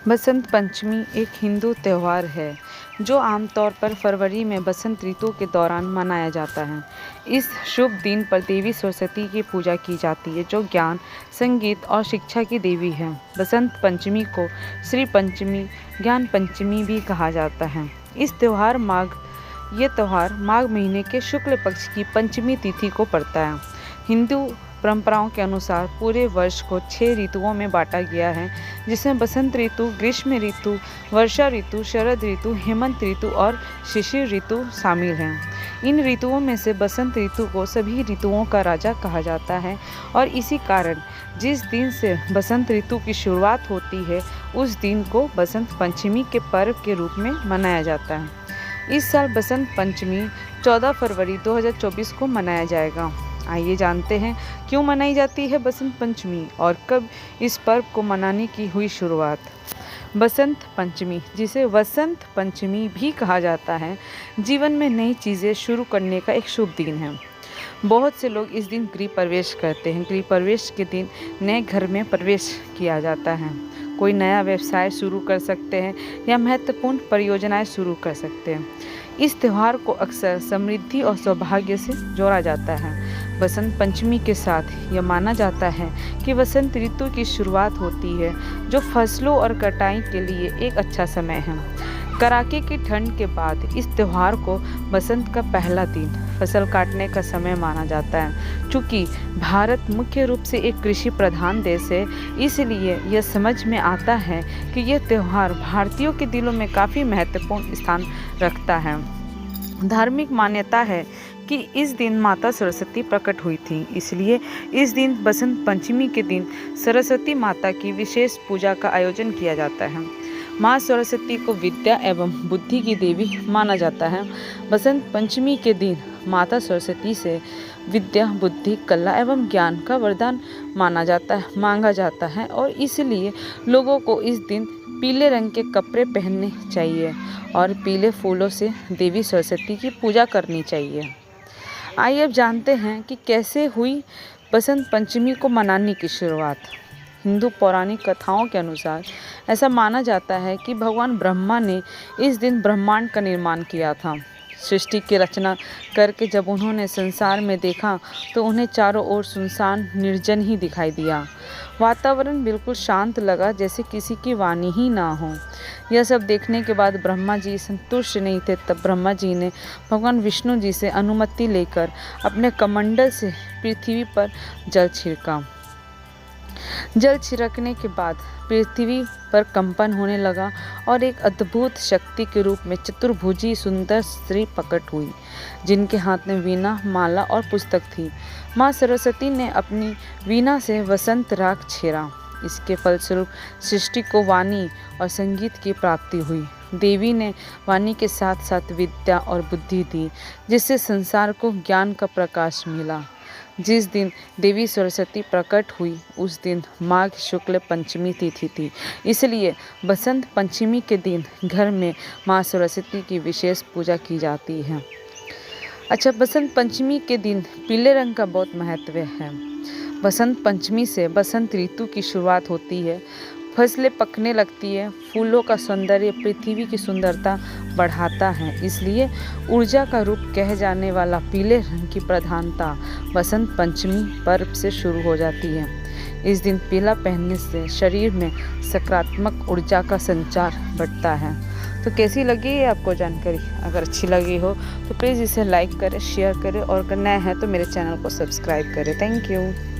बसंत पंचमी एक हिंदू त्यौहार है जो आमतौर पर फरवरी में बसंत ऋतु के दौरान मनाया जाता है। इस शुभ दिन पर देवी सरस्वती की पूजा की जाती है जो ज्ञान, संगीत और शिक्षा की देवी है। बसंत पंचमी को श्री पंचमी, ज्ञान पंचमी भी कहा जाता है। ये त्यौहार माघ महीने के शुक्ल पक्ष की पंचमी तिथि को पड़ता है। हिंदू परंपराओं के अनुसार पूरे वर्ष को 6 ऋतुओं में बांटा गया है, जिसमें बसंत ऋतु, ग्रीष्म ऋतु, वर्षा ऋतु, शरद ऋतु, हेमंत ऋतु और शिशिर ऋतु शामिल हैं। इन ऋतुओं में से बसंत ऋतु को सभी ऋतुओं का राजा कहा जाता है और इसी कारण जिस दिन से बसंत ऋतु की शुरुआत होती है उस दिन को बसंत पंचमी के पर्व के रूप में मनाया जाता है। इस साल बसंत पंचमी 14 फरवरी 2024 को मनाया जाएगा। आइए जानते हैं क्यों मनाई जाती है बसंत पंचमी और कब इस पर्व को मनाने की हुई शुरुआत। बसंत पंचमी, जिसे वसंत पंचमी भी कहा जाता है, जीवन में नई चीज़ें शुरू करने का एक शुभ दिन है। बहुत से लोग इस दिन गृह प्रवेश करते हैं। गृह प्रवेश के दिन नए घर में प्रवेश किया जाता है। कोई नया व्यवसाय शुरू कर सकते हैं या महत्वपूर्ण परियोजनाएं शुरू कर सकते हैं। इस त्यौहार को अक्सर समृद्धि और सौभाग्य से जोड़ा जाता है। बसंत पंचमी के साथ यह माना जाता है कि बसंत ऋतु की शुरुआत होती है, जो फसलों और कटाई के लिए एक अच्छा समय है। कड़ाके की ठंड के बाद इस त्यौहार को बसंत का पहला दिन, फसल काटने का समय माना जाता है। चूँकि भारत मुख्य रूप से एक कृषि प्रधान देश है, इसलिए यह समझ में आता है कि यह त्यौहार भारतीयों के दिलों में काफ़ी महत्वपूर्ण स्थान रखता है। धार्मिक मान्यता है कि इस दिन माता सरस्वती प्रकट हुई थी, इसलिए इस दिन बसंत पंचमी के दिन सरस्वती माता की विशेष पूजा का आयोजन किया जाता है। माँ सरस्वती को विद्या एवं बुद्धि की देवी माना जाता है। बसंत पंचमी के दिन माता सरस्वती से विद्या, बुद्धि, कला एवं ज्ञान का वरदान मांगा जाता है और इसलिए लोगों को इस दिन पीले रंग के कपड़े पहनने चाहिए और पीले फूलों से देवी सरस्वती की पूजा करनी चाहिए। आइए अब जानते हैं कि कैसे हुई बसंत पंचमी को मनाने की शुरुआत। हिंदू पौराणिक कथाओं के अनुसार ऐसा माना जाता है कि भगवान ब्रह्मा ने इस दिन ब्रह्मांड का निर्माण किया था। सृष्टि की रचना करके जब उन्होंने संसार में देखा तो उन्हें चारों ओर सुनसान, निर्जन ही दिखाई दिया। वातावरण बिल्कुल शांत लगा, जैसे किसी की वाणी ही ना हो। यह सब देखने के बाद ब्रह्मा जी संतुष्ट नहीं थे। तब ब्रह्मा जी ने भगवान विष्णु जी से अनुमति लेकर अपने कमंडल से पृथ्वी पर जल छिड़का। जल छिड़कने के बाद पृथ्वी पर कंपन होने लगा और एक अद्भुत शक्ति के रूप में चतुर्भुजी सुंदर स्त्री प्रकट हुई, जिनके हाथ में वीणा, माला और पुस्तक थी। माँ सरस्वती ने अपनी वीणा से वसंत राग छेड़ा। इसके फलस्वरूप सृष्टि को वाणी और संगीत की प्राप्ति हुई। देवी ने वाणी के साथ साथ विद्या और बुद्धि दी, जिससे संसार को ज्ञान का प्रकाश मिला। जिस दिन देवी सरस्वती प्रकट हुई उस दिन माघ शुक्ल पंचमी तिथि थी, इसलिए बसंत पंचमी के दिन घर में माँ सरस्वती की विशेष पूजा की जाती है। अच्छा, बसंत पंचमी के दिन पीले रंग का बहुत महत्व है। बसंत पंचमी से बसंत ऋतु की शुरुआत होती है। फसलें पकने लगती है, फूलों का सौंदर्य पृथ्वी की सुंदरता बढ़ाता है, इसलिए ऊर्जा का रूप कहे जाने वाला पीले रंग की प्रधानता बसंत पंचमी पर्व से शुरू हो जाती है। इस दिन पीला पहनने से शरीर में सकारात्मक ऊर्जा का संचार बढ़ता है। तो कैसी लगी ये आपको जानकारी? अगर अच्छी लगी हो तो प्लीज़ इसे लाइक करें, शेयर करें और अगर नए हैं तो मेरे चैनल को सब्सक्राइब करें। Thank you.